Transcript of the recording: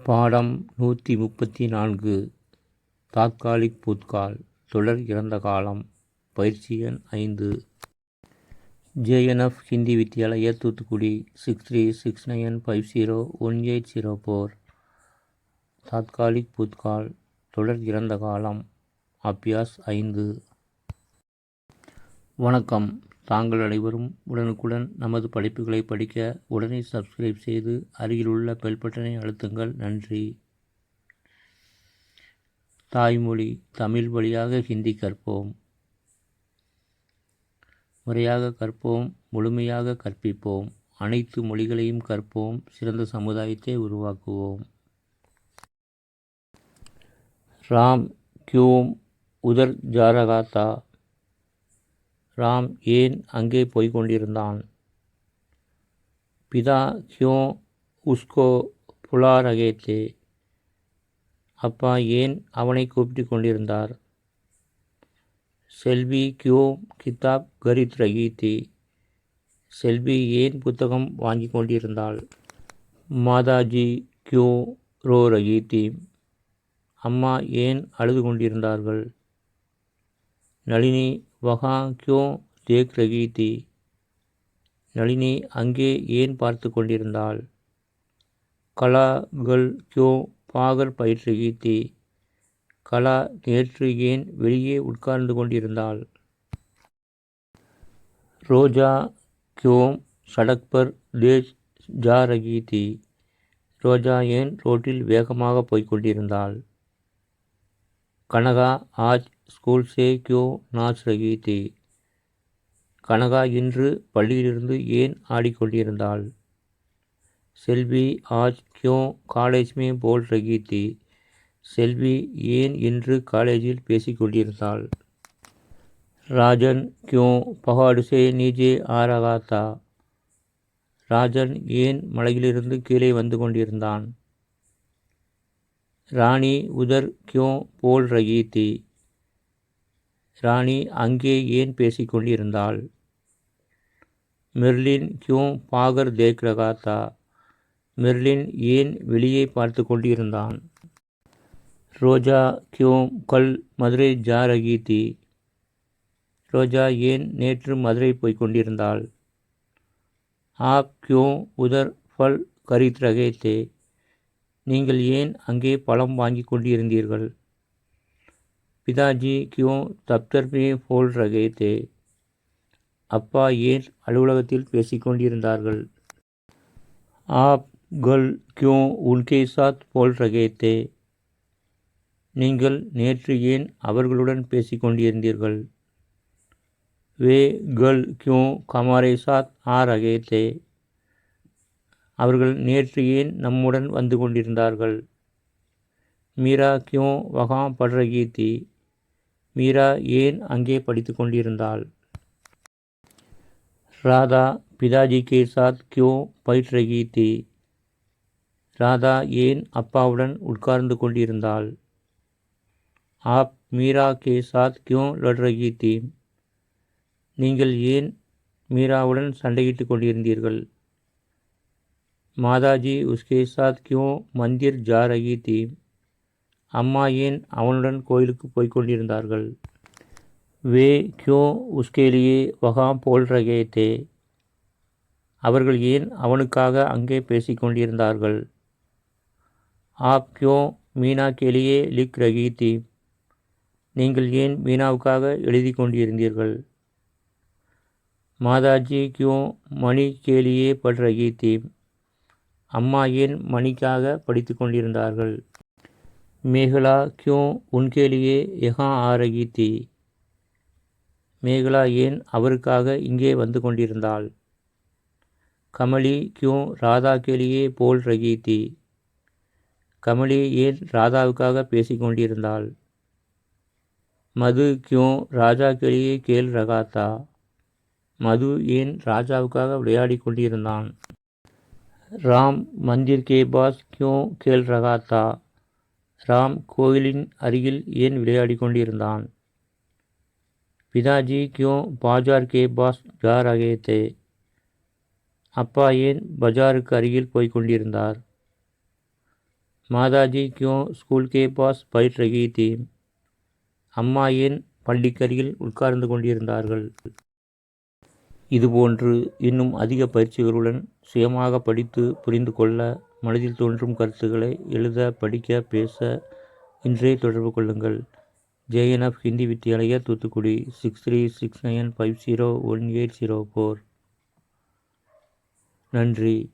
பாடம் 134 தாத்காலிக் பூத்கால் தொடர் இறந்த காலம் பயிற்சி எண் 5 JNF ஹிந்தி வித்யாலயா தூத்துக்குடி 6369501804 தாத்காலிக் பூத்கால் தொடர் இறந்த காலம் அபியாஸ் 5. வணக்கம். தாங்கள் அனைவரும் உடனுக்குடன் நமது படைப்புகளை படிக்க உடனே சப்ஸ்கிரைப் செய்து அருகிலுள்ள பெல் பட்டனை அழுத்துங்கள். நன்றி. தாய்மொழி தமிழ் வழியாக ஹிந்தி கற்போம். முறையாக கற்போம், முழுமையாக கற்பிப்போம். அனைத்து மொழிகளையும் கற்போம், சிறந்த சமுதாயத்தை உருவாக்குவோம். ராம் கியூம் உதர் ஜா ரஹா தா. ராம் ஏன் அங்கே போய்க் கொண்டிருந்தான்? பிதா கியூ உஸ்கோ புலா ரஹே தே. அப்பா ஏன் அவனை கூப்பிட்டு கொண்டிருந்தார்? செல்வி கியூ கிதாப் கரித் ரஹி தி. செல்வி ஏன் புத்தகம் வாங்கி கொண்டிருந்தாள்? மாதாஜி கியூ ரோ ரஹி தி. அம்மா ஏன் அழுது கொண்டிருந்தார்கள்? நளினி வஹா கியூ தேக் ரஹி தி. நளினி அங்கே ஏன் பார்த்து கொண்டிருந்தாள்? கலா கல் கியூ பாகர் பயிட் ரஹி தி. கலா நேற்று ஏன் வெளியே உட்கார்ந்து கொண்டிருந்தாள்? ரோஜா கியூ சடக் பர் தேஜ் ஜா ரஹி தி. ரோஜா ஏன் ரோட்டில் வேகமாக போய்க் கொண்டிருந்தாள்? கனகா ஆஜ் ஸ்கூல் சே கியூ நாச் ரஹி தி. கனகா இன்று பள்ளியிலிருந்து ஏன் ஆடிக்கொண்டிருந்தாள்? செல்வி ஆஜ் கியூ காலேஜ் மே போல் ரஹி தி. செல்வி ஏன் இன்று காலேஜில் பேசிக்கொண்டிருந்தாள்? ராஜன் கியூ பஹாடு சே நீச்சே ஆ ரஹா தா. ராஜன் ஏன் மலையிலிருந்து கீழே வந்து கொண்டிருந்தான்? ராணி உதர் கியூ போல் ரஹி தி. ராணி அங்கே ஏன் பேசிக் கொண்டிருந்தாள்? மெர்லின் கியூ பாகர் தேக் ரஹா தா. மெர்லின் ஏன் வெளியே பார்த்து கொண்டிருந்தான்? ரோஜா கியூ கல் மதுரை ஜா ரஹி தி. ரோஜா ஏன் நேற்று மதுரை போய்க் கொண்டிருந்தாள்? ஆப் கியூ உதர் ஃபல் கரித் ரஹே தே. நீங்கள் ஏன் அங்கே பழம் வாங்கி கொண்டிருந்தீர்கள்? பிதாஜி கியூ தப்தர் மே போல் ரஹே தே. அப்பா ஏன் அலுவலகத்தில் பேசிக் கொண்டிருந்தார்கள்? ஆப் கல் கியூ உன்கே சாத் போல் ரஹே தே. நீங்கள் நேற்று ஏன் அவர்களுடன் பேசிக் கொண்டிருந்தீர்கள்? வே கல் கியூ ஹமாரே சாத் ஆ ரஹே தே. அவர்கள் நேற்று ஏன் நம்முடன் வந்து கொண்டிருந்தார்கள்? மீரா கியூ வஹா பட் ரஹி தி. மீரா ஏன் அங்கே படித்து கொண்டிருந்தாள்? ராதா பிதாஜி கே சாத் கியூ பைட் ரஹி தி. ராதா ஏன் அப்பாவுடன் உட்கார்ந்து கொண்டிருந்தாள்? ஆப் மீரா கே சாத் கியூ லட் ரஹி தி. நீங்கள் ஏன் மீராவுடன் சண்டையிட்டு கொண்டிருந்தீர்கள்? மாதாஜி உஸ்கே சாத் கியூ மந்திர் ஜா ரஹி தி. அம்மா ஏன் அவனுடன் கோயிலுக்கு போய்க் கொண்டிருந்தார்கள்? வே கியூ உஸ்கே லியே வஹா போல் ரஹே தே. அவர்கள் ஏன் அவனுக்காக அங்கே பேசிக் கொண்டிருந்தார்கள்? ஆப் கியூ மீனா கே லியே லிக் ரஹி தி. நீங்கள் ஏன் மீனாவுக்காக எழுதி கொண்டிருந்தீர்கள்? மாதாஜி கியூ மணி கே லியே பட் ரஹி தி. அம்மா ஏன் மணிக்காக படித்து கொண்டிருந்தார்கள்? மேகலா கியூ உன்கே லியே யஹா ஆ ரஹி தி. மேகலா ஏன் அவருக்காக இங்கே வந்து கொண்டிருந்தாள்? கமலி கியூ ராதா கே லியே போல் ரஹி தி. கமலி ஏன் ராதாவுக்காக பேசிக் கொண்டிருந்தாள்? மது கியூ ராஜா கே லியே கேல் ரஹா தா. மது ஏன் ராஜாவுக்காக விளையாடி கொண்டிருந்தான்? ராம் மந்திர் கே பாஸ் கியூ கேல் ரஹா தா. ராம் கோயிலின் அருகில் ஏன் விளையாடி கொண்டிருந்தான்? பிதாஜி கியூ பாஜார் கே பாஸ் ஜா ரஹே தே. அப்பா ஏன் பஜாருக்கு அருகில் போய்க் கொண்டிருந்தார்? மாதாஜி क्यों ஸ்கூல் கே பாஸ் बैठ रही थी? அம்மா ஏன் பள்ளிக்கருகில் உட்கார்ந்து கொண்டிருந்தார்கள்? இதுபோன்று இன்னும் அதிக பயிற்சிகளுடன் சுயமாக படித்து புரிந்து கொள்ள, மனதில் தோன்றும் கருத்துக்களை எழுத, படிக்க, பேச இன்றே தொடர்பு கொள்ளுங்கள். JNF ஹிந்தி வித்தியாலயா, தூத்துக்குடி. 6369501804. நன்றி.